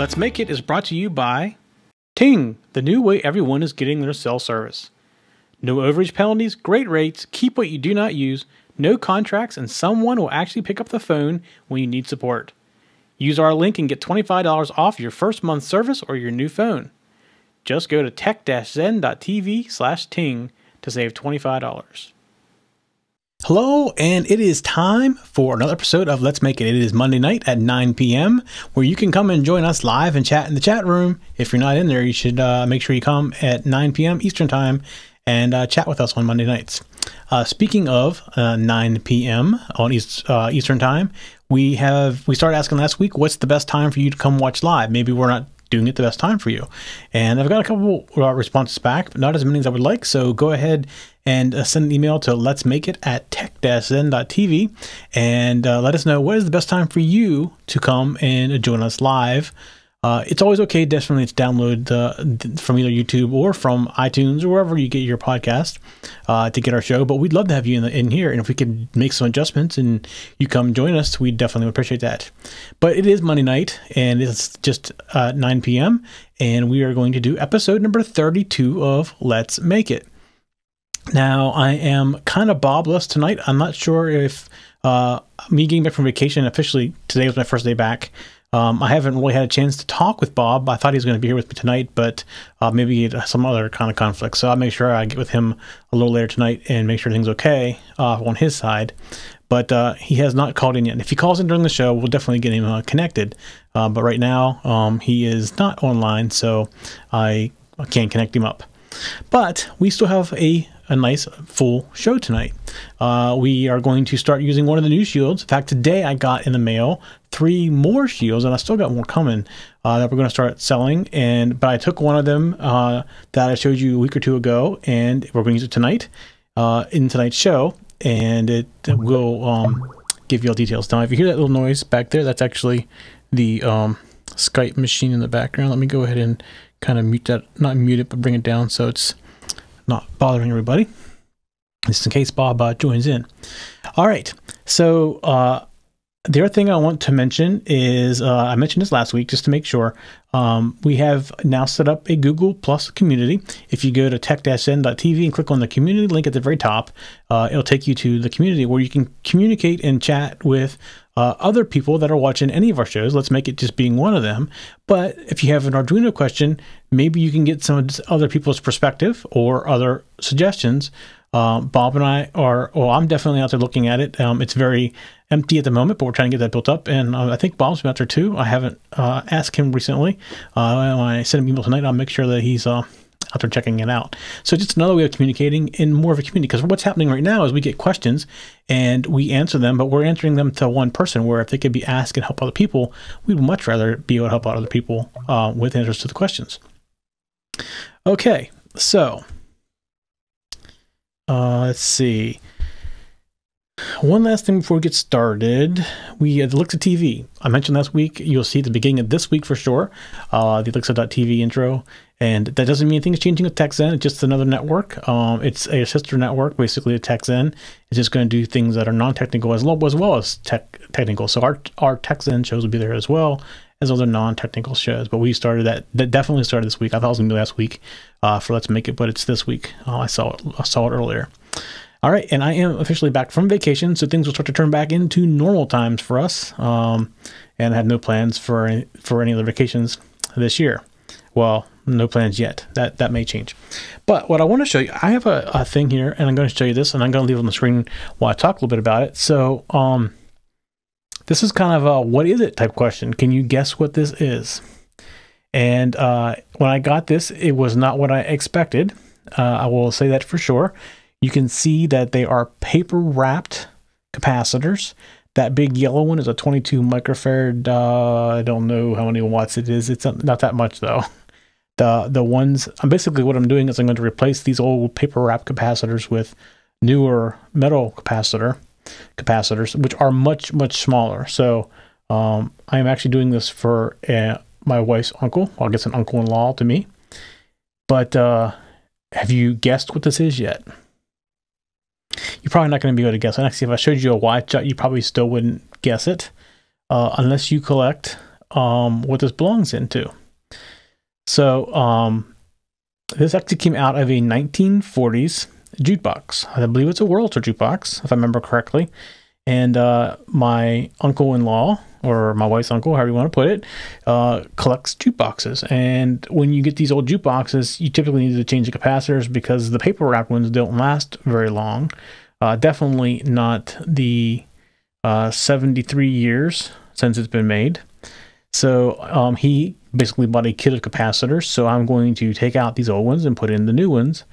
Let's Make It is brought to you by Ting, the new way everyone is getting their cell service. No overage penalties, great rates, keep what you do not use, no contracts, and someone will actually pick up the phone when you need support. Use our link and get $25 off your first month's service or your new phone. Just go to tech-zen.tv/ting to save $25. Hello, and it is time for another episode of Let's Make It. It is Monday night at 9 p.m. where you can come and join us live and chat in the chat room. If you're not in there, you should make sure you come at 9 p.m. Eastern Time and chat with us on Monday nights. Speaking of 9 p.m. on Eastern Time, we started asking last week, what's the best time for you to come watch live? Maybe we're not doing it the best time for you. And I've got a couple responses back, but not as many as I would like. So go ahead and send an email to letsmakeit@tech-zen.tv and let us know what is the best time for you to come and join us live. It's always okay, definitely, to download from either YouTube or from iTunes or wherever you get your podcast to get our show. But we'd love to have you in here. And if we could make some adjustments and you come join us, we definitely would appreciate that. But it is Monday night, and it's just 9 p.m. And we are going to do episode number 32 of Let's Make It. Now, I am kind of Bob-less tonight. I'm not sure if me getting back from vacation, officially today was my first day back. I haven't really had a chance to talk with Bob. I thought he was going to be here with me tonight, but maybe he had some other kind of conflict. So I'll make sure I get with him a little later tonight and make sure everything's okay on his side. But he has not called in yet. And if he calls in during the show, we'll definitely get him connected. But right now, he is not online, so I can't connect him up. But we still have a nice full show tonight. We are going to start using one of the new shields. In fact, today I got in the mail 3 more shields, and I still got more coming that we're going to start selling. But I took one of them that I showed you a week or two ago, and we're going to use it tonight in tonight's show, and it will give you all details. Now, if you hear that little noise back there, that's actually the Skype machine in the background. Let me go ahead and kind of mute that, not mute it, but bring it down so it's not bothering everybody, just in case Bob joins in. All right, so the other thing I want to mention is, I mentioned this last week just to make sure, we have now set up a Google Plus community. If you go to tech-zen.tv and click on the community link at the very top, it'll take you to the community where you can communicate and chat with other people that are watching any of our shows. Let's Make It just being one of them. But if you have an Arduino question, maybe you can get some other people's perspective or other suggestions. Bob and I are, well, I'm definitely out there looking at it. It's very empty at the moment, but we're trying to get that built up. And I think Bob's been out there too. I haven't asked him recently. When I send him an email tonight, I'll make sure that he's out there checking it out. So just another way of communicating in more of a community, because what's happening right now is we get questions and we answer them, but we're answering them to one person, where if they could be asked and help other people, we'd much rather be able to help out other people with answers to the questions. Okay, so let's see. One last thing before we get started, we Alexa TV. I mentioned last week, you'll see at the beginning of this week for sure, the Alexa.tv intro, and that doesn't mean anything is changing with TechZen. It's just another network. It's a sister network, basically, to TechZen. It's just going to do things that are non-technical as well as technical. So our TechZen shows will be there as well as other non-technical shows. But we started that definitely started this week. I thought it was going to be last week for Let's Make It, but it's this week. I saw it earlier. All right, and I am officially back from vacation, so things will start to turn back into normal times for us. And I have no plans for any other vacations this year. Well, no plans yet. That may change. But what I want to show you, I have a thing here, and I'm going to show you this, and I'm going to leave it on the screen while I talk a little bit about it. So this is kind of a what is it type question. Can you guess what this is? And when I got this, it was not what I expected. I will say that for sure. You can see that they are paper wrapped capacitors. That big yellow one is a 22 microfarad. I don't know how many watts it is. It's not that much though. The ones, basically what I'm doing is I'm going to replace these old paper wrap capacitors with newer metal capacitors, which are much, much smaller. So I am actually doing this for my wife's uncle. Well, I guess an uncle-in-law to me. But have you guessed what this is yet? You're probably not going to be able to guess it. Actually, if I showed you a watch, you probably still wouldn't guess it unless you collect what this belongs into. So this actually came out of a 1940s jukebox. I believe it's a Wurlitzer jukebox, if I remember correctly. And my uncle-in-law, or my wife's uncle, however you want to put it, collects jukeboxes. And when you get these old jukeboxes, you typically need to change the capacitors because the paper wrap ones don't last very long. Definitely not the 73 years since it's been made. So he basically bought a kit of capacitors. So I'm going to take out these old ones and put in the new ones.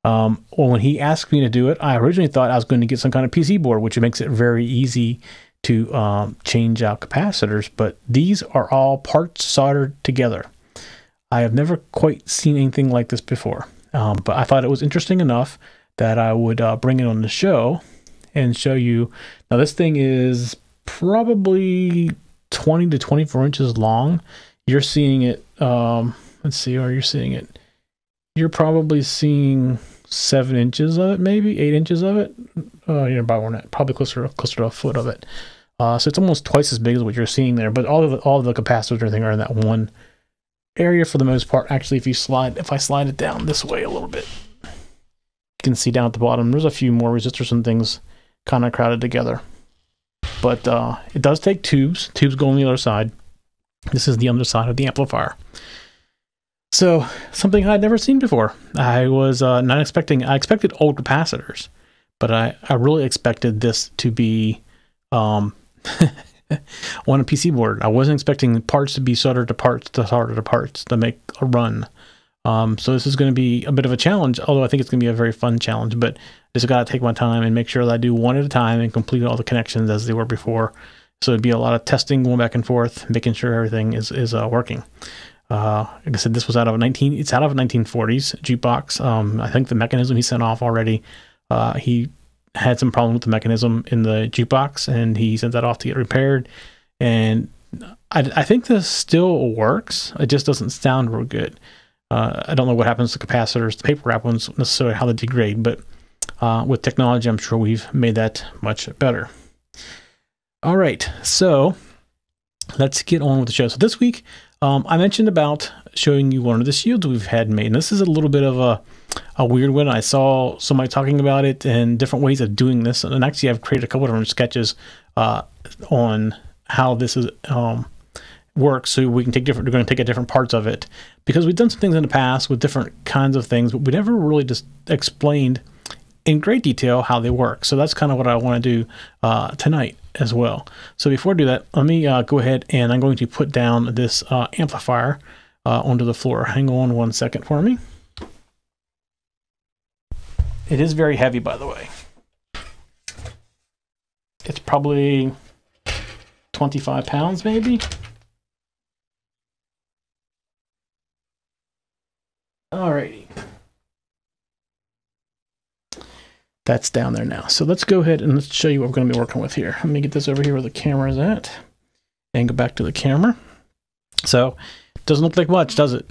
Well, when he asked me to do it, I originally thought I was going to get some kind of PC board, which makes it very easy to change out capacitors. But these are all parts soldered together. I have never quite seen anything like this before. But I thought it was interesting enough that I would bring it on the show and show you. Now, this thing is probably 20 to 24 inches long. You're seeing it, let's see, where you're seeing it. You're probably seeing 7 inches of it, maybe 8 inches of it. You're about one, probably closer to a foot of it. So it's almost twice as big as what you're seeing there. But all of the capacitors and everything are in that one area for the most part. Actually, if I slide it down this way a little bit, you can see down at the bottom, there's a few more resistors and things kind of crowded together. But it does take tubes. Tubes go on the other side. This is the underside of the amplifier. So something I'd never seen before. I was not expecting. I expected old capacitors, but I really expected this to be on a PC board. I wasn't expecting parts to be soldered to parts to make a run. So this is going to be a bit of a challenge, although I think it's going to be a very fun challenge. But I just got to take my time and make sure that I do one at a time and complete all the connections as they were before. So it'd be a lot of testing, going back and forth, making sure everything is working. Like I said, this was out of a 1940s jukebox. I think the mechanism he sent off already, he had some problem with the mechanism in the jukebox, and he sent that off to get repaired. And I think this still works. It just doesn't sound real good. I don't know what happens to capacitors, the paper wrap ones, necessarily how they degrade, but with technology, I'm sure we've made that much better. All right, so let's get on with the show. So this week, I mentioned about showing you one of the shields we've had made. And this is a little bit of a weird one. I saw somebody talking about it and different ways of doing this. And actually, I've created a couple of different sketches on how this is works. So we can take we're going to take different parts of it, because we've done some things in the past with different kinds of things, but we never really just explained in great detail how they work. So that's kind of what I want to do tonight as well. So before I do that, let me go ahead and I'm going to put down this amplifier onto the floor. Hang on one second for me. It is very heavy, by the way. It's probably 25 pounds maybe. Alrighty. That's down there now. So let's go ahead and let's show you what we're going to be working with here. Let me get this over here where the camera is at and go back to the camera. So it doesn't look like much, does it?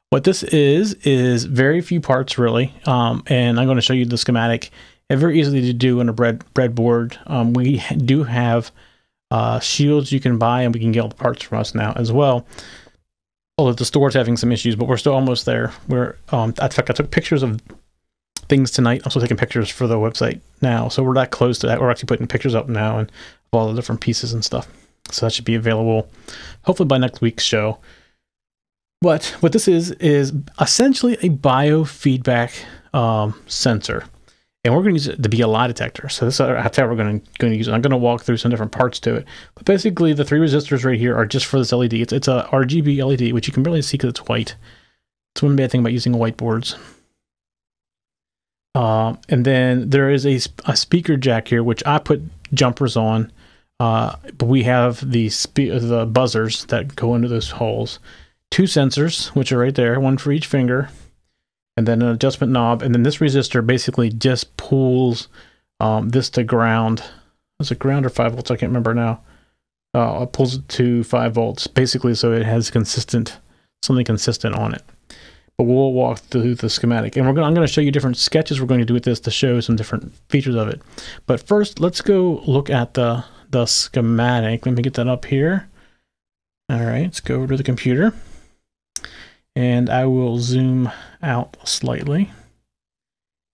What this is very few parts really. And I'm going to show you the schematic. It's very easily to do on a breadboard. We do have shields you can buy, and we can get all the parts from us now as well. Although the store's having some issues, but we're still almost there. We're in fact, I took pictures of things tonight. I'm still taking pictures for the website now, so we're that close to that. We're actually putting pictures up now and of all the different pieces and stuff. So that should be available hopefully by next week's show. But what this is essentially a biofeedback sensor, and we're going to use it to be a lie detector. So that's how we're going to use it. I'm going to walk through some different parts to it. But basically, the 3 resistors right here are just for this LED. It's a RGB LED, which you can barely see because it's white. It's one bad thing about using whiteboards. And then there is a speaker jack here, which I put jumpers on. But we have the buzzers that go into those holes. 2 sensors, which are right there, 1 for each finger, and then an adjustment knob. And then this resistor basically just pulls this to ground. Is it ground or 5 volts? I can't remember now. It pulls it to 5 volts, basically, so it has something consistent on it. But we'll walk through the schematic, and I'm going to show you different sketches we're going to do with this to show some different features of it. But first, let's go look at the schematic. Let me get that up here. All right, let's go over to the computer. And I will zoom out slightly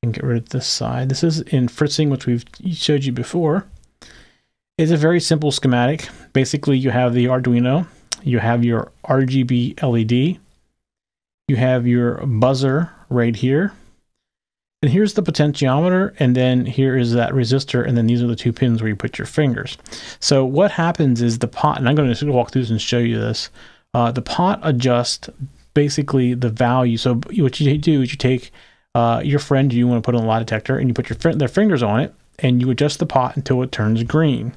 and get rid of this side. This is in fritzing, which we've showed you before. It's a very simple schematic. Basically, you have the Arduino, you have your RGB LED, you have your buzzer right here, and here's the potentiometer, and then here is that resistor, and then these are the two pins where you put your fingers. So what happens is the pot, and I'm going to walk through this and show you this, the pot adjusts basically the value. So what you do is you take your friend you want to put on a lie detector, and you put their fingers on it, and you adjust the pot until it turns green.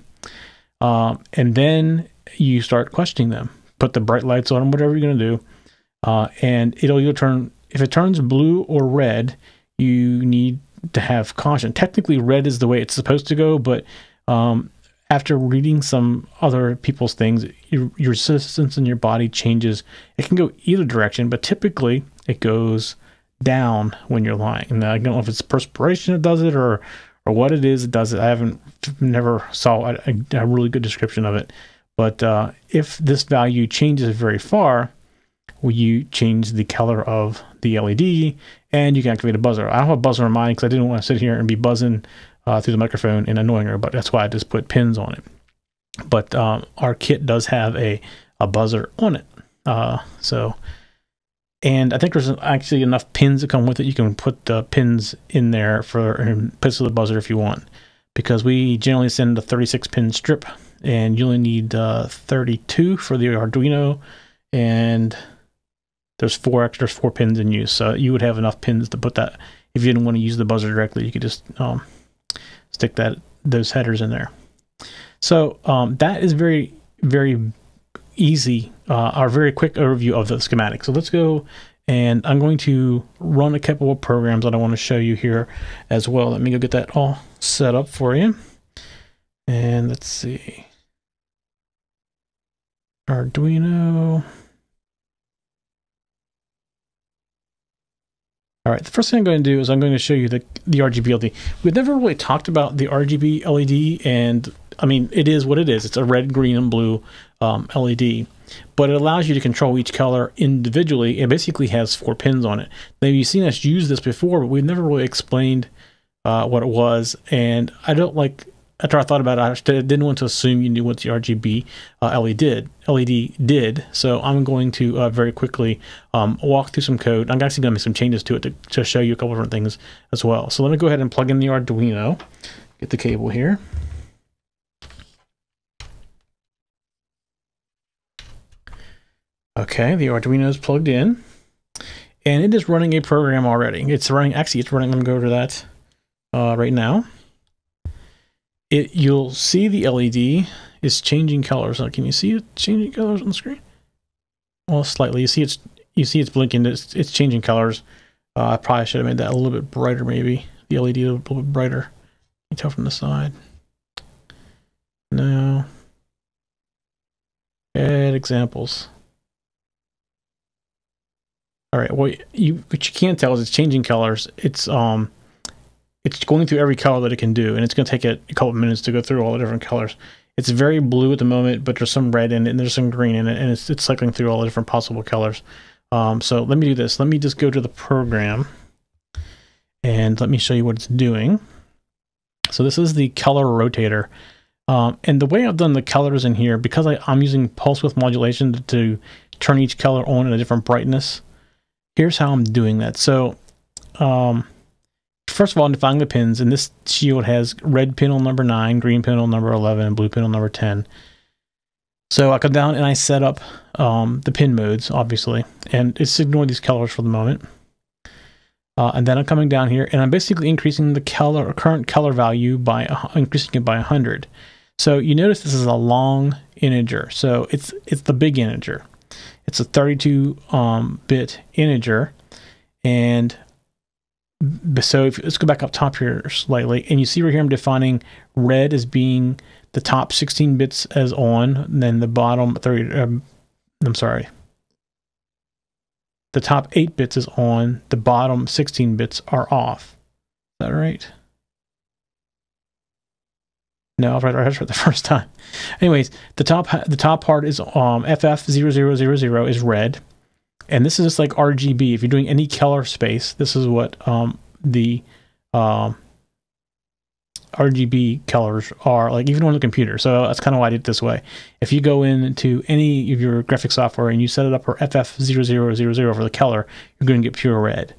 And then you start questioning them. Put the bright lights on them, whatever you're going to do. And it'll either turn, if it turns blue or red, you need to have caution. Technically, red is the way it's supposed to go, but after reading some other people's things, your resistance in your body changes. It can go either direction, but typically it goes down when you're lying. And I don't know if it's perspiration that does it or what it is that does it. I never saw a really good description of it. But if this value changes very far, you change the color of the LED, and you can activate a buzzer. I don't have a buzzer in mine because I didn't want to sit here and be buzzing through the microphone and annoying her, but that's why I just put pins on it. But our kit does have a buzzer on it. And I think there's actually enough pins that come with it. You can put the pins in there for place of the buzzer if you want, because we generally send a 36-pin strip, and you only need 32 for the Arduino, and there's four pins in use. So you would have enough pins to put that. If you didn't want to use the buzzer directly, you could just stick those headers in there. So that is very, very easy, our very quick overview of the schematic. So let's go, and I'm going to run a couple of programs that I want to show you here as well. Let me go get that all set up for you. And let's see. Arduino. All right, the first thing I'm going to do is I'm going to show you the RGB LED. We've never really talked about the RGB LED, and I mean, it is what it is. It's a red, green, and blue LED, but it allows you to control each color individually. It basically has 4 pins on it. Now, you've seen us use this before, but we've never really explained what it was, and I don't like, after I thought about it, I didn't want to assume you knew what the RGB LED did. So I'm going to very quickly walk through some code. I'm actually going to make some changes to it to show you a couple different things as well. So let me go ahead and plug in the Arduino, get the cable here. Okay, the Arduino is plugged in, and it is running a program already. It's running, I'm going to go to that right now. You'll see the LED is changing colors. Now, can you see it changing colors on the screen? Well, slightly. You see it's blinking. It's changing colors. I probably should have made that a little bit brighter, maybe. The LED a little bit brighter. Can you tell from the side? No. Add examples. All right. What you can't tell is it's changing colors. It's going through every color that it can do, and it's going to take it a couple of minutes to go through all the different colors. It's very blue at the moment, but there's some red in it, and there's some green in it, and it's cycling through all the different possible colors. So let me do this. Let me just go to the program, and let me show you what it's doing. So this is the color rotator. And the way I've done the colors in here, because I'm using pulse width modulation to turn each color on at a different brightness, here's how I'm doing that. So first of all, I'm defining the pins, and this shield has red pin on number 9, green pin on number 11, and blue pin on number 10. So I come down and I set up the pin modes, obviously, and it's ignore these colors for the moment. And then I'm coming down here, and I'm basically increasing the current color value by increasing it by 100. So you notice this is a long integer, so it's the big integer. It's a 32-bit integer, and so let's go back up top here slightly, and you see right here I'm defining red as being the top 16 bits as on, and then the bottom 30. The top 8 bits is on, the bottom 16 bits are off. Is that right? No, I was right the first time. Anyways, the top part is FF0000 is red, and this is just like RGB. If you're doing any color space, this is what the RGB colors are like, even on the computer. So that's kind of why I did it this way. If you go into any of your graphic software and you set it up for FF0000 for the color, you're going to get pure red.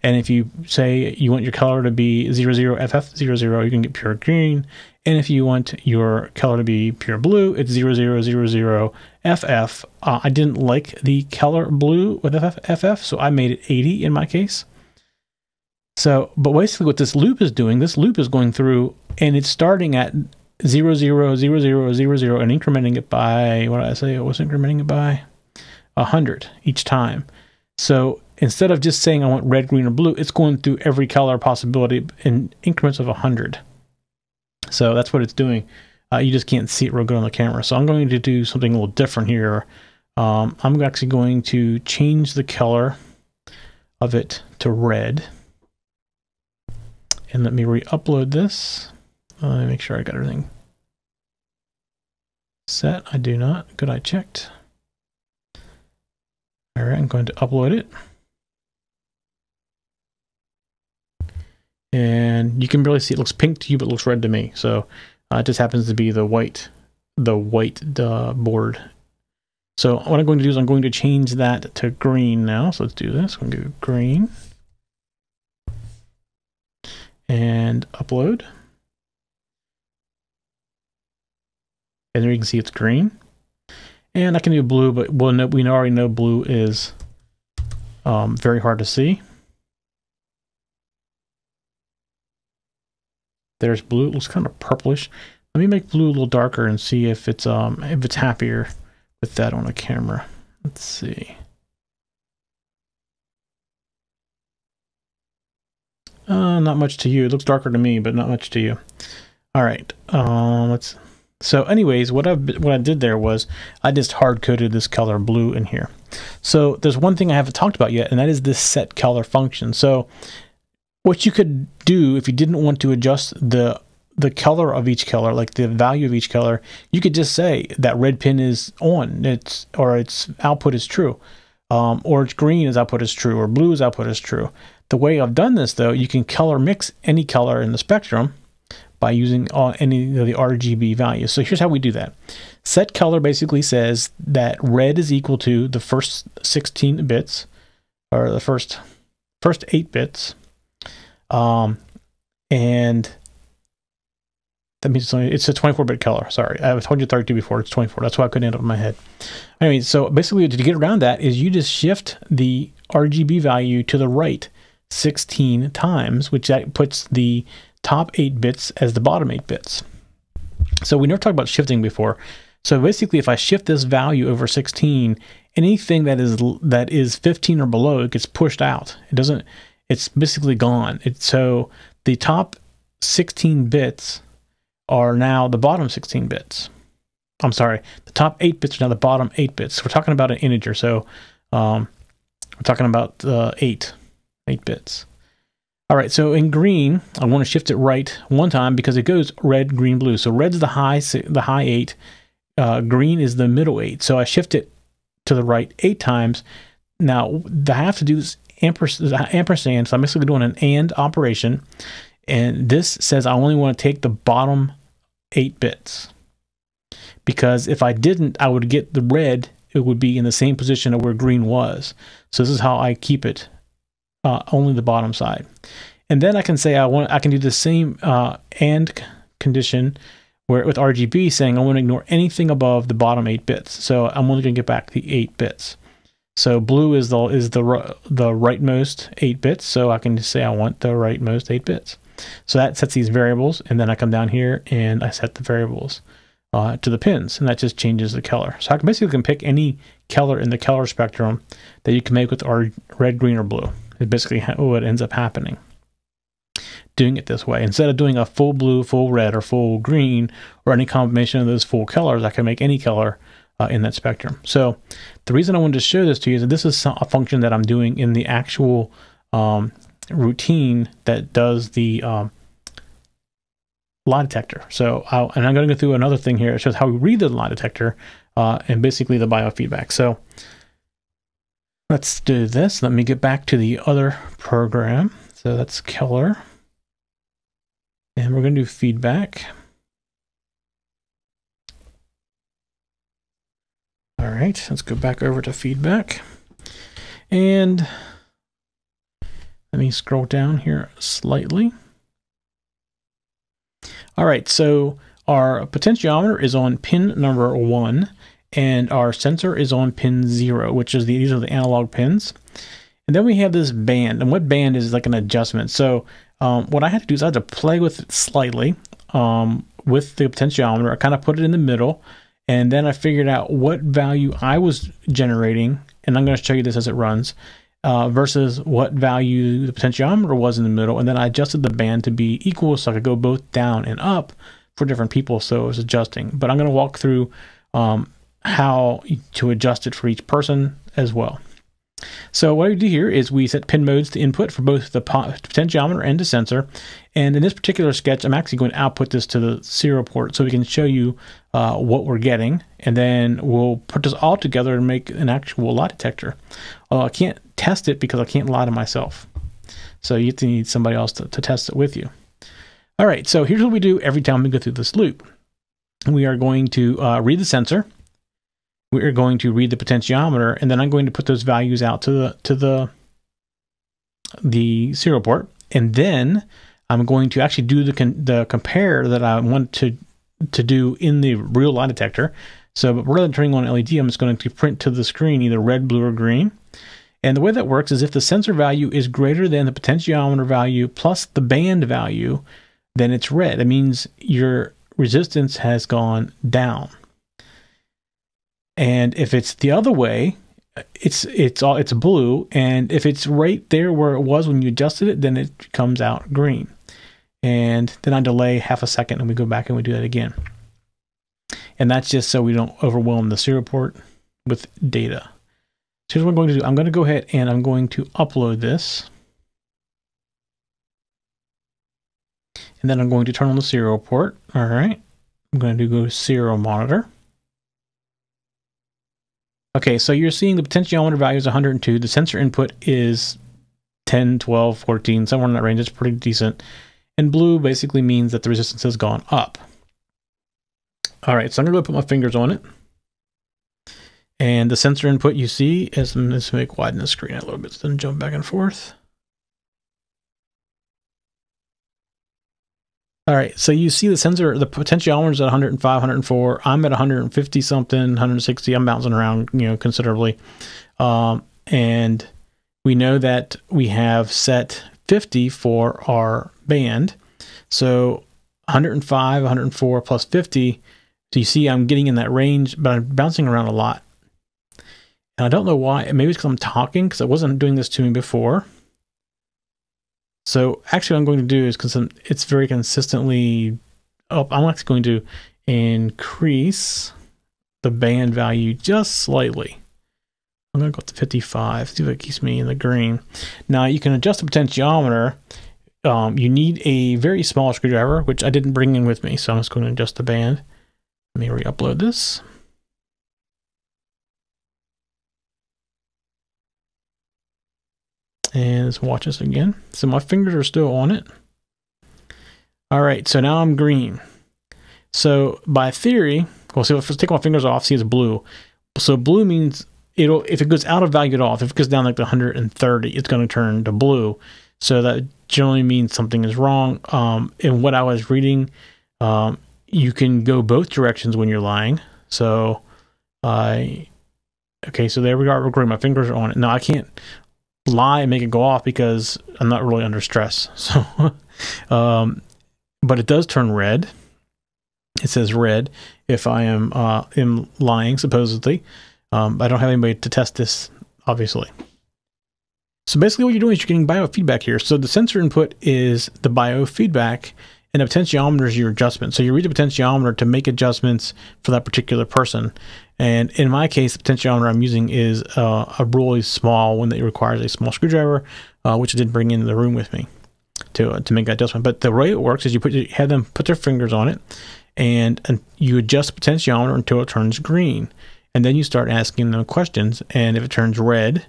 And if you say you want your color to be 00FF00, you're going to get pure green. And if you want your color to be pure blue, it's 0000FF. I didn't like the color blue with FF, so I made it 80 in my case. So, but basically what this loop is doing, this loop is going through and it's starting at 000000 and incrementing it by, what did I say? It was incrementing it by 100 each time. So instead of just saying I want red, green, or blue, it's going through every color possibility in increments of 100. So that's what it's doing. You just can't see it real good on the camera. So I'm going to do something a little different here. I'm actually going to change the color of it to red. And let me re-upload this. Let me make sure I got everything set. I do not. Good, I checked. All right, I'm going to upload it. And you can really see it looks pink to you, but it looks red to me. So it just happens to be the white board. So what I'm going to do is I'm going to change that to green now. So let's do this. I'm going to do green. And upload. And there you can see it's green. And I can do blue, but we already know blue is very hard to see. There's blue. It looks kind of purplish. Let me make blue a little darker and see if it's happier with that on a camera. Let's see. Not much to you. It looks darker to me, but not much to you. All right. So anyways, what I did there was I just hard coded this color blue in here. So there's one thing I haven't talked about yet, and that is this set color function. So what you could do if you didn't want to adjust the color of each color, like the value of each color, you could just say that red pin is on, its output is true, or it's green as output is true, or blue as output is true. The way I've done this, though, you can color mix any color in the spectrum by using any of the RGB values. So here's how we do that. Set color basically says that red is equal to the first 16 bits, or the first 8 bits, and that means it's a 24-bit color. Sorry, I told you 32 before. It's 24. That's why I couldn't end up in my head. Anyway, so basically to get around that is you just shift the RGB value to the right 16 times, which that puts the top 8 bits as the bottom 8 bits. So we never talked about shifting before. So basically, if I shift this value over 16, anything that is 15 or below, it gets pushed out. It's basically gone. So the top 16 bits are now the bottom 16 bits. I'm sorry, the top 8 bits are now the bottom 8 bits. So we're talking about an integer. So we're talking about 8 bits. All right, so in green, I want to shift it right one time because it goes red, green, blue. So red's the high 8, green is the middle 8. So I shift it to the right 8 times. Now I have to do this ampersand, so I'm basically doing an AND operation, and this says I only want to take the bottom 8 bits, because if I didn't, I would get the red. It would be in the same position of where green was. So this is how I keep it. Only the bottom side. And then I can say I can do the same AND condition where with RGB saying I want to ignore anything above the bottom 8 bits. So I'm only going to get back the 8 bits. So blue is the rightmost 8 bits. So I can just say I want the rightmost 8 bits. So that sets these variables, and then I come down here and I set the variables to the pins, and that just changes the color. So I can basically pick any color in the color spectrum that you can make with red, green, or blue. Is basically what ends up happening. Doing it this way, instead of doing a full blue, full red, or full green, or any combination of those full colors, I can make any color in that spectrum. So the reason I wanted to show this to you is that this is a function that I'm doing in the actual routine that does the lie detector. So and I'm going to go through another thing here. It shows how we read the lie detector and basically the biofeedback. So let's do this. Let me get back to the other program. So that's Keller. And we're going to do feedback. All right, let's go back over to feedback. And let me scroll down here slightly. All right, so our potentiometer is on pin number 1, and our sensor is on pin 0, which is these are the analog pins. And then we have this band, and what band is like an adjustment. So what I had to do is I had to play with it slightly with the potentiometer. I kind of put it in the middle, and then I figured out what value I was generating, and I'm going to show you this as it runs, versus what value the potentiometer was in the middle, and then I adjusted the band to be equal so I could go both down and up for different people, so it was adjusting. But I'm going to walk through how to adjust it for each person as well. So what we do here is we set pin modes to input for both the potentiometer and the sensor. And in this particular sketch, I'm actually going to output this to the serial port so we can show you what we're getting. And then we'll put this all together and make an actual lie detector. Although I can't test it because I can't lie to myself. So you have to need somebody else to test it with you. All right, so here's what we do every time we go through this loop. We are going to read the sensor. We are going to read the potentiometer, and then I'm going to put those values out to the serial port, and then I'm going to actually do the compare that I want to do in the real lie detector. So rather than turning on LED, I'm just going to print to the screen either red, blue, or green. And the way that works is if the sensor value is greater than the potentiometer value plus the band value, then it's red. That means your resistance has gone down. And if it's the other way, it's blue. And if it's right there where it was when you adjusted it, then it comes out green. And then I delay half a second and we go back and we do that again. And that's just so we don't overwhelm the serial port with data. So here's what I'm going to do. I'm going to go ahead and I'm going to upload this. And then I'm going to turn on the serial port. All right. I'm going to go serial monitor. Okay, so you're seeing the potentiometer value is 102. The sensor input is 10, 12, 14, somewhere in that range. It's pretty decent. And blue basically means that the resistance has gone up. All right, so I'm going to go put my fingers on it. And the sensor input you see is, let's make widen the screen a little bit so it doesn't jump back and forth. All right, so you see the sensor, the potentiometer is at 105, 104. I'm at 150 something, 160. I'm bouncing around, considerably. And we know that we have set 50 for our band. So 105, 104 plus 50. So you see I'm getting in that range, but I'm bouncing around a lot. And I don't know why. Maybe it's because I'm talking, because I wasn't doing this to me before. So actually what I'm going to do is, because it's very consistently up, I'm actually going to increase the band value just slightly. I'm going to go up to 55, see if it keeps me in the green. Now you can adjust the potentiometer. You need a very small screwdriver, which I didn't bring in with me. So I'm just going to adjust the band. Let me re-upload this. And let's watch this again. So my fingers are still on it. All right, so now I'm green. So by theory, well, so if I take my fingers off, see it's blue. So blue means if it goes out of value at all, if it goes down like the 130, it's going to turn to blue. So that generally means something is wrong. And what I was reading, you can go both directions when you're lying. So okay, so there we are. We're green. My fingers are on it. Now I can't lie and make it go off because I'm not really under stress. So, but it does turn red. It says red if I am lying, supposedly. I don't have anybody to test this, obviously. So basically what you're doing is you're getting biofeedback here. So the sensor input is the biofeedback, and the potentiometer is your adjustment. So you read the potentiometer to make adjustments for that particular person. And in my case, the potentiometer I'm using is a really small one that requires a small screwdriver, which I didn't bring into the room with me. to make that adjustment. But the way it works is you have them put their fingers on it, and you adjust the potentiometer until it turns green, and then you start asking them questions. And if it turns red,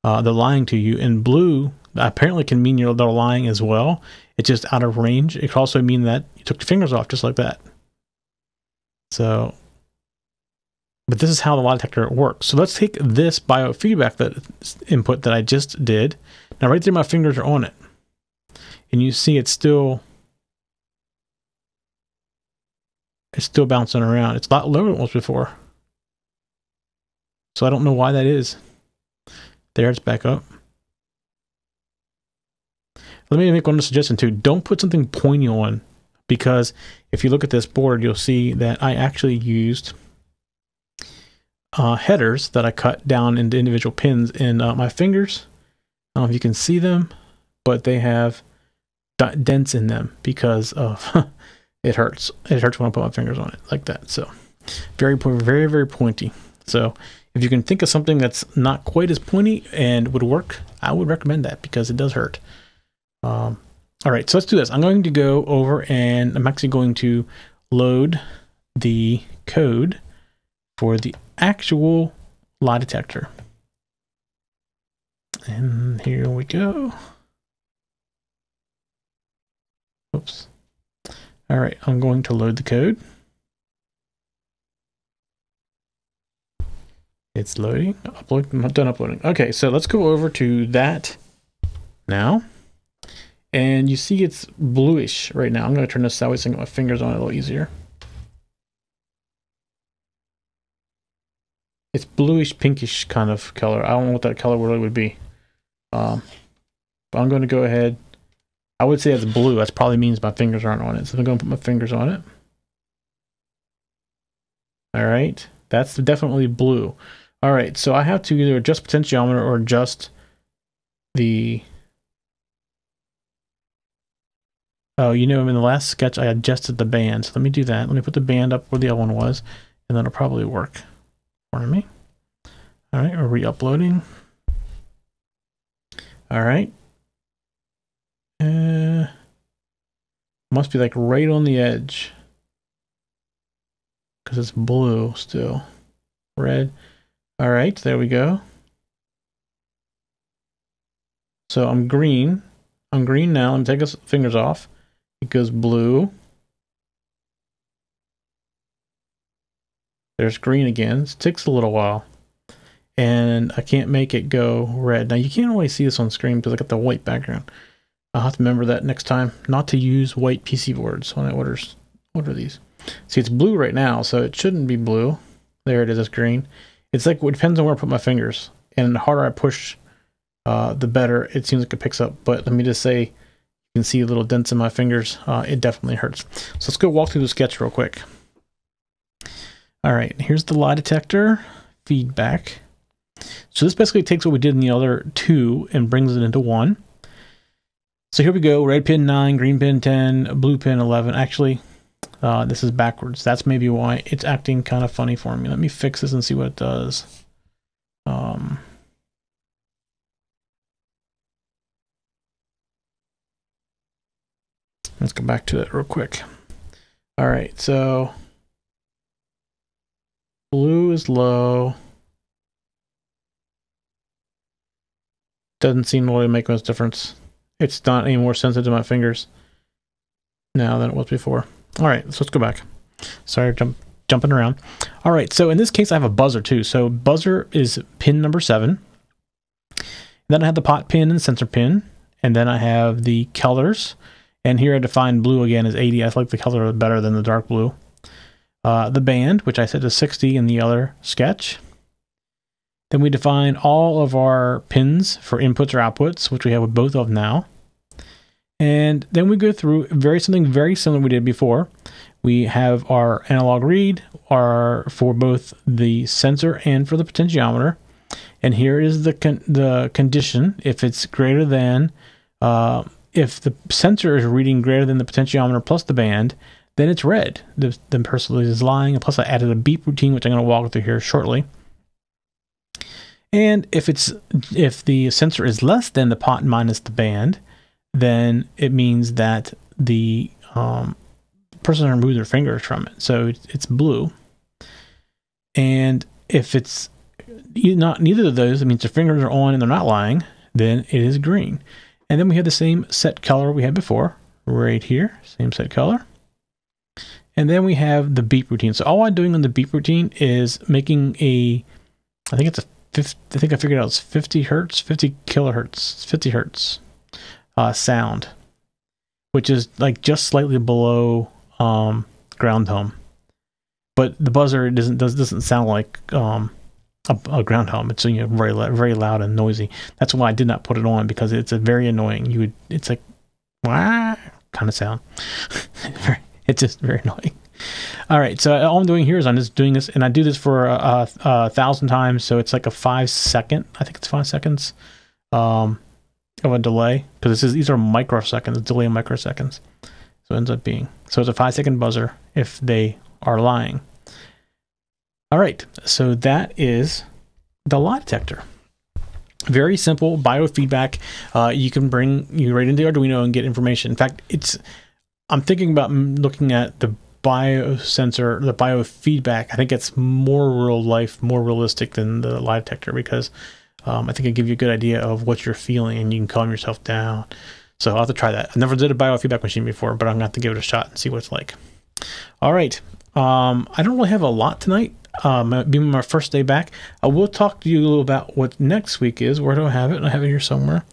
they're lying to you. And blue apparently can mean they're lying as well. It's just out of range. It could also mean that you took your fingers off, just like that. So, but this is how the lie detector works. So let's take this biofeedback input that I just did. Now right there, my fingers are on it. And you see it's still bouncing around. It's a lot lower than it was before. So I don't know why that is. There, it's back up. Let me make one suggestion too. Don't put something pointy on, because if you look at this board, you'll see that I actually used headers that I cut down into individual pins in my fingers. I don't know if you can see them, but they have dents in them because of it hurts. It hurts when I put my fingers on it like that. So very, very, very pointy. So if you can think of something that's not quite as pointy and would work, I would recommend that, because it does hurt. All right, so let's do this. I'm going to go over and I'm actually going to load the code for the actual lie detector. And here we go. Oops. All right, I'm going to load the code. It's loading. I'm not done uploading. Okay, so let's go over to that now. And you see it's bluish right now. I'm going to turn this sideways and get my fingers on it a little easier. It's bluish, pinkish kind of color. I don't know what that color really would be. But I'm going to go ahead. I would say it's blue. That probably means my fingers aren't on it. So I'm going to put my fingers on it. All right. That's definitely blue. All right. So I have to either adjust potentiometer or adjust the... Oh, you know, in the last sketch, I adjusted the band. So let me do that. Let me put the band up where the other one was, and then it'll probably work for me. All right, we're re-uploading. All right. Must be like right on the edge, because it's blue still. Red. All right, there we go. So I'm green. I'm green now. Let me take his fingers off. It goes blue. There's green again. It takes a little while. And I can't make it go red. Now you can't always see this on screen because I got the white background. I'll have to remember that next time, not to use white PC boards when I order these. See, it's blue right now, so it shouldn't be blue. There it is, it's green. It's like, it depends on where I put my fingers. And the harder I push, the better it seems like it picks up. But let me just say, you can see little dents in my fingers. It definitely hurts. So let's go walk through the sketch real quick. All right, here's the lie detector feedback. So this basically takes what we did in the other two and brings it into one. So here we go, red pin 9, green pin 10, blue pin 11. Actually, this is backwards. That's maybe why it's acting kind of funny for me. Let me fix this and see what it does. Let's go back to it real quick. All right, so blue is low. Doesn't seem to really make much difference. It's not any more sensitive to my fingers now than it was before. All right, so let's go back. Sorry, jumping around. All right, so in this case, I have a buzzer too. So buzzer is pin number 7. Then I have the pot pin and sensor pin. And then I have the colors. And here I define blue again as 80. I like the color better than the dark blue. The band, which I set to 60 in the other sketch. Then we define all of our pins for inputs or outputs, which we have with both of them now. And then we go through something very similar we did before. We have our analog read for both the sensor and for the potentiometer. And here is the condition. If it's greater than, if the sensor is reading greater than the potentiometer plus the band, then it's red. The person is lying. And plus I added a beep routine, which I'm going to walk through here shortly. And if the sensor is less than the pot minus the band, then it means that the person removed their fingers from it. So it's blue. And if it's neither of those, it means their fingers are on and they're not lying, then it is green. And then we have the same set color we had before, right here, same set color. And then we have the beep routine. So all I'm doing on the beep routine is making I think I figured out it's 50 hertz, 50 kilohertz, 50 hertz sound, which is like just slightly below ground hum. But the buzzer doesn't sound like a ground hum. It's very loud and noisy. That's why I did not put it on, because it's a very annoying. It's like wah kind of sound. It's just very annoying. All right, so all I'm doing here is I'm just doing this, and I do this for 1,000 times, so it's like a 5 second. I think it's 5 seconds of a delay, because these are microseconds, delay in microseconds. So it ends up being, so it's a 5 second buzzer if they are lying. All right, so that is the lie detector. Very simple biofeedback. You can bring you right into Arduino and get information. In fact, I'm thinking about looking at the biosensor, the biofeedback. I think it's more real life, more realistic than the lie detector, because I think it gives you a good idea of what you're feeling and you can calm yourself down. So I'll have to try that. I never did a biofeedback machine before, but I'm going to have to give it a shot and see what it's like. All right. I don't really have a lot tonight. Being my first day back, I will talk to you a little about what next week is. Where do I have it? I have it here somewhere.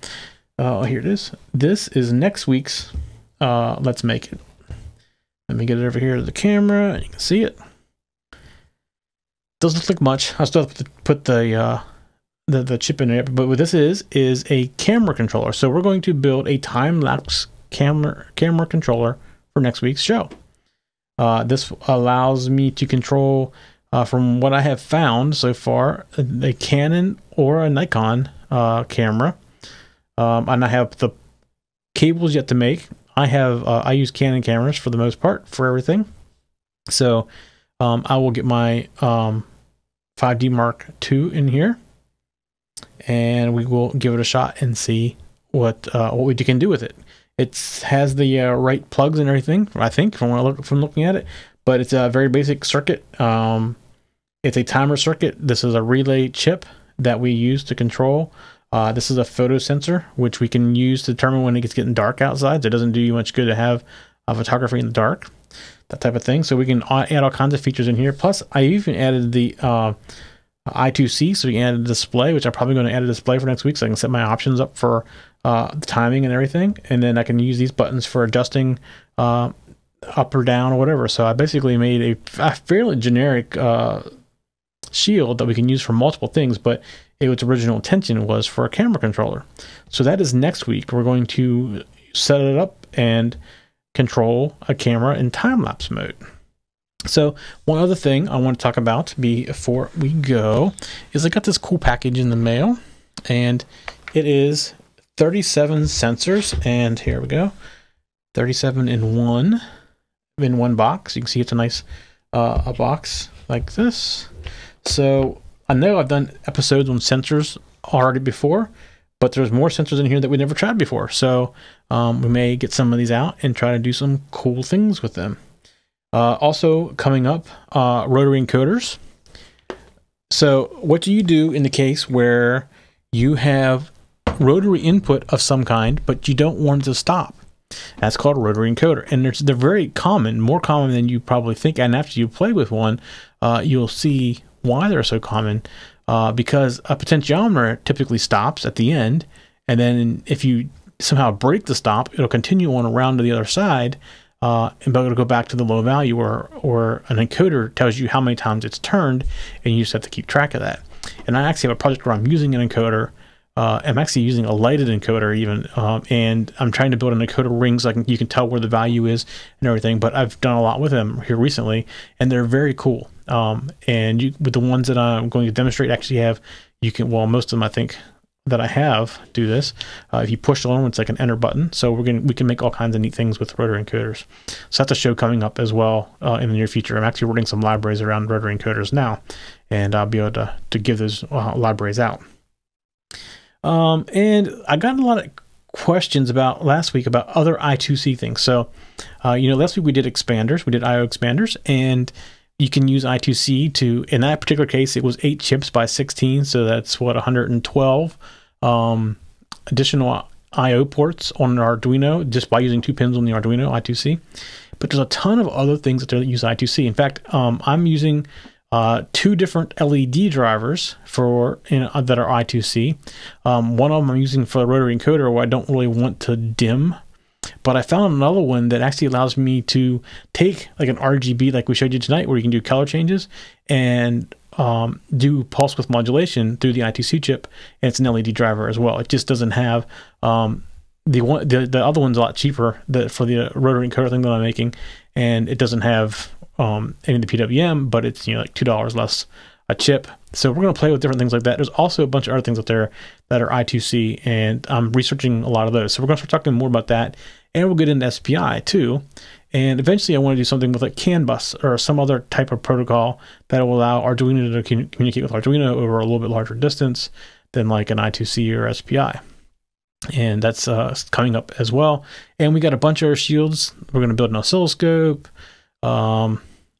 Here it is. This is next week's Let's Make It. Let me get it over here to the camera, and you can see it. Doesn't look like much. I still have to put the chip in there. But what this is a camera controller. So we're going to build a time-lapse camera controller for next week's show. This allows me to control, from what I have found so far, a Canon or a Nikon camera. And I have the cables yet to make. I use Canon cameras for the most part for everything. So I will get my 5D Mark II in here, and we will give it a shot and see what we can do with it. It has the right plugs and everything, I think, from looking at it, but it's a very basic circuit. It's a timer circuit. This is a relay chip that we use to control. This is a photo sensor, which we can use to determine when it gets getting dark outside. So it doesn't do you much good to have photography in the dark, that type of thing. So we can add all kinds of features in here. Plus, I even added the I2C, so we can add a display, which I'm probably going to add a display for next week, so I can set my options up for the timing and everything. And then I can use these buttons for adjusting up or down or whatever. So I basically made a fairly generic shield that we can use for multiple things, but its original intention was for a camera controller. So that is next week. We're going to set it up and control a camera in time-lapse mode. So one other thing I want to talk about before we go is I got this cool package in the mail, and it is 37 sensors, and here we go, 37 in one box. You can see it's a nice a box like this. So I know I've done episodes on sensors already before, but there's more sensors in here that we never tried before. So we may get some of these out and try to do some cool things with them. Also coming up, rotary encoders. So what do you do in the case where you have rotary input of some kind, but you don't want it to stop? That's called a rotary encoder, and they're very common, more common than you probably think. And after you play with one, you'll see why they're so common, because a potentiometer typically stops at the end, and then if you somehow break the stop, it'll continue on around to the other side, and it'll go back to the low value, or an encoder tells you how many times it's turned, and you just have to keep track of that. And I actually have a project where I'm using an encoder. I'm actually using a lighted encoder even, and I'm trying to build an encoder ring so you can tell where the value is and everything. But I've done a lot with them here recently, and they're very cool. And with the ones that I'm going to demonstrate, actually most of them I think that I have do this. If you push along, it's like an enter button. So we can make all kinds of neat things with rotary encoders. So that's a show coming up as well in the near future. I'm actually writing some libraries around rotary encoders now, and I'll be able to give those libraries out. And I got a lot of questions about last week about other I2C things. So, last week we did expanders, we did IO expanders, and you can use I2C to, in that particular case, it was 8 chips by 16. So that's 112 additional IO ports on an Arduino just by using 2 pins on the Arduino I2C. But there's a ton of other things that use I2C. In fact, I'm using 2 different LED drivers that are I2C. One of them I'm using for the rotary encoder where I don't really want to dim. But I found another one that actually allows me to take like an RGB like we showed you tonight, where you can do color changes and do pulse width modulation through the I2C chip, and it's an LED driver as well. It just doesn't have the other one's a lot cheaper for the rotary encoder thing that I'm making, and it doesn't have any of the PWM, but it's like $2 less a chip. So we're going to play with different things like that. There's also a bunch of other things out there that are I2C, and I'm researching a lot of those. So we're going to start talking more about that, and we'll get into SPI too. And eventually I want to do something with like CAN bus or some other type of protocol that will allow Arduino to communicate with Arduino over a little bit larger distance than like an I2C or SPI. And that's coming up as well. And we got a bunch of our shields. We're going to build an oscilloscope.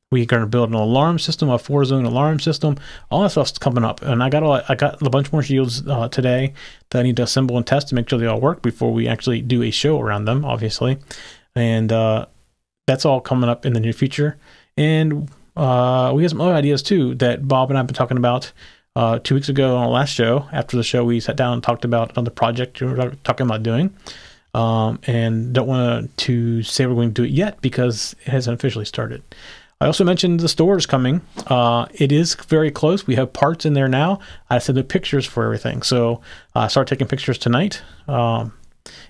We're going to build an alarm system, a 4-zone alarm system. All that stuff's coming up. And I got a bunch more shields today that I need to assemble and test to make sure they all work before we actually do a show around them, obviously. And that's all coming up in the near future. And we have some other ideas too that Bob and I have been talking about 2 weeks ago on our last show. After the show, we sat down and talked about another project we were talking about doing. And don't want to say we're going to do it yet because it hasn't officially started. I also mentioned the store is coming. It is very close. We have parts in there now. I sent the pictures for everything. So I started taking pictures tonight. And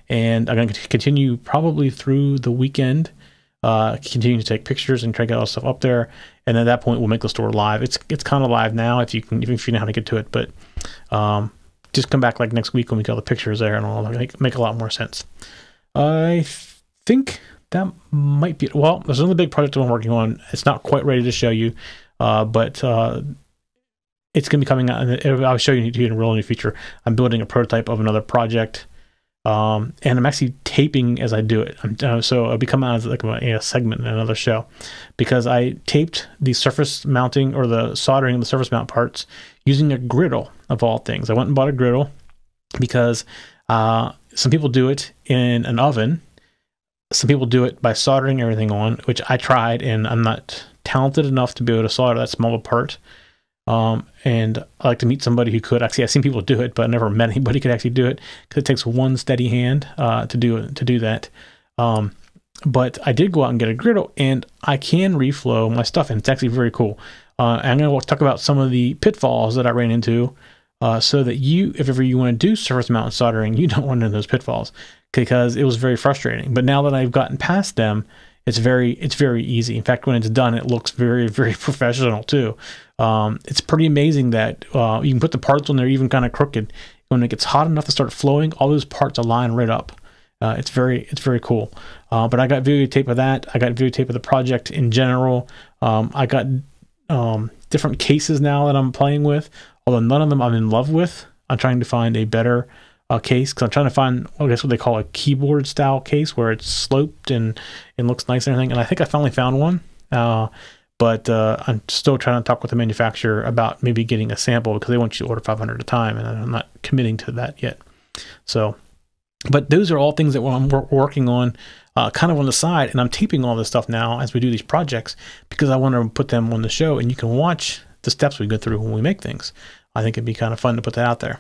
I'm going to continue probably through the weekend, continue to take pictures and try to get all the stuff up there. And at that point, we'll make the store live. It's kind of live now if you know how to get to it. But just come back like next week when we get all the pictures there, and it'll make a lot more sense. I think that might be it. Well, there's another big project I'm working on. It's not quite ready to show you, but it's going to be coming out. And I'll show you in a real new feature. I'm building a prototype of another project, and I'm actually taping as I do it. So it'll be coming out as like a segment in another show, because I taped the surface mounting or the soldering of the surface mount parts using a griddle of all things. I went and bought a griddle because some people do it in an oven. Some people do it by soldering everything on, which I tried, and I'm not talented enough to be able to solder that small part. And I like to meet somebody who could. Actually, I've seen people do it, but I never met anybody who could actually do it, because it takes one steady hand to do that. But I did go out and get a griddle, and I can reflow my stuff, and it's actually very cool. I'm going to talk about some of the pitfalls that I ran into, so that if ever you want to do surface mount soldering, you don't run into those pitfalls, because it was very frustrating. But now that I've gotten past them, it's very easy. In fact, when it's done, it looks very, very professional too. It's pretty amazing that you can put the parts when they're even kind of crooked. When it gets hot enough to start flowing, all those parts align right up. It's very cool. But I got videotape of that. I got videotape of the project in general. I got different cases now that I'm playing with, although none of them I'm in love with. I'm trying to find a better case, because I'm trying to find, I guess, what they call a keyboard style case, where it's sloped and looks nice and everything. And I think I finally found one. But I'm still trying to talk with the manufacturer about maybe getting a sample, because they want you to order 500 at a time, and I'm not committing to that yet. So, but those are all things that I'm working on kind of on the side, and I'm taping all this stuff now as we do these projects, because I want to put them on the show, and you can watch the steps we go through when we make things. I think it'd be kind of fun to put that out there.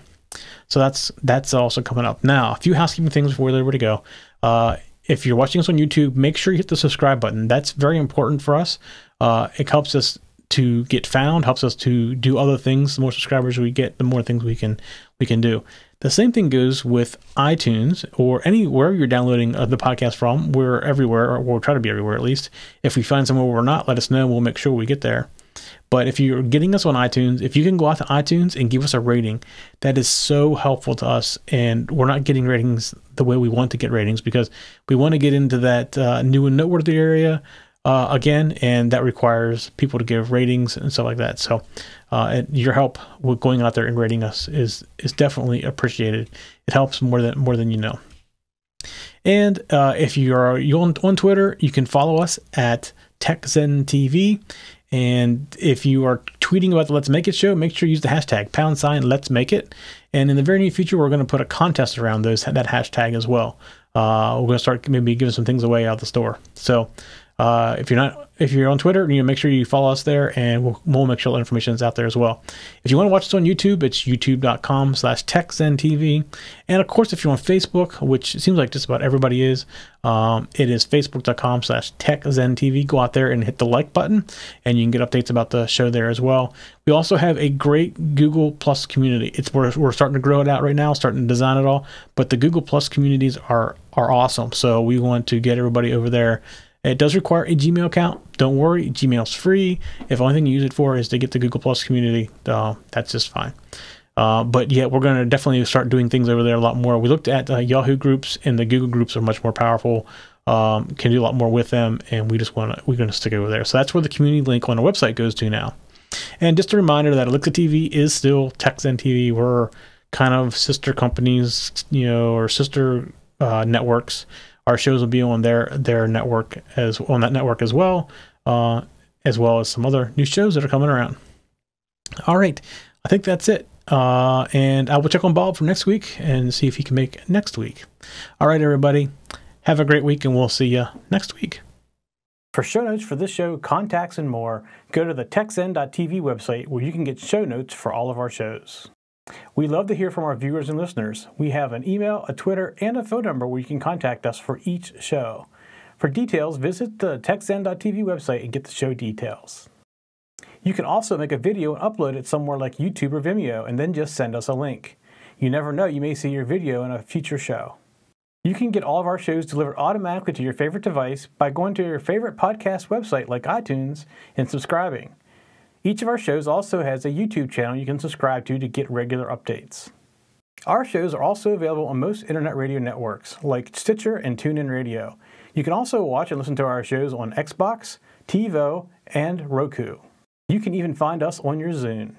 So that's also coming up. Now, a few housekeeping things before they're ready to go. If you're watching us on YouTube, make sure you hit the subscribe button. That's very important for us. It helps us to get found, helps us to do other things. The more subscribers we get, the more things we can do. The same thing goes with iTunes, or wherever you're downloading the podcast from. We're everywhere, or we'll try to be everywhere at least. If we find somewhere we're not, let us know. We'll make sure we get there. But if you're getting us on iTunes, if you can go out to iTunes and give us a rating, that is so helpful to us. And we're not getting ratings the way we want to get ratings, because we want to get into that new and noteworthy area again, and that requires people to give ratings and stuff like that. So your help with going out there and rating us is definitely appreciated. It helps more than you know. And if you're on Twitter, you can follow us at TechZenTV. And if you are tweeting about the Let's Make It show, make sure you use the hashtag #Let's Make It. And in the very near future, we're going to put a contest around that hashtag as well. We're going to start maybe giving some things away out of the store. So if you're on Twitter, make sure you follow us there, and we'll make sure the information is out there as well. If you want to watch us on YouTube, it's youtube.com/TechZenTV. And of course, if you're on Facebook, which it seems like just about everybody is, it is facebook.com/TechZenTV. Go out there and hit the like button, and you can get updates about the show there as well. We also have a great Google Plus community. We're starting to grow it out right now, starting to design it all, but the Google Plus communities are awesome. So we want to get everybody over there. It does require a Gmail account. Don't worry, Gmail's free. If the only thing you use it for is to get the Google Plus community, that's just fine. But yeah, we're going to definitely start doing things over there a lot more. We looked at Yahoo groups, and the Google groups are much more powerful. Can do a lot more with them, and we're going to stick over there. So that's where the community link on our website goes to now. And just a reminder that Alexa TV is still TechZenTV. We're kind of sister companies, or sister networks. Our shows will be on their network as well as some other new shows that are coming around. All right, I think that's it. And I will check on Bob for next week and see if he can make next week. All right, everybody, have a great week, and we'll see you next week. For show notes for this show, contacts, and more, go to the techzen.tv website, where you can get show notes for all of our shows. We love to hear from our viewers and listeners. We have an email, a Twitter, and a phone number where you can contact us for each show. For details, visit the techzen.tv website and get the show details. You can also make a video and upload it somewhere like YouTube or Vimeo, and then just send us a link. You never know, you may see your video in a future show. You can get all of our shows delivered automatically to your favorite device by going to your favorite podcast website like iTunes and subscribing. Each of our shows also has a YouTube channel you can subscribe to get regular updates. Our shows are also available on most internet radio networks like Stitcher and TuneIn Radio. You can also watch and listen to our shows on Xbox, TiVo, and Roku. You can even find us on your Zune.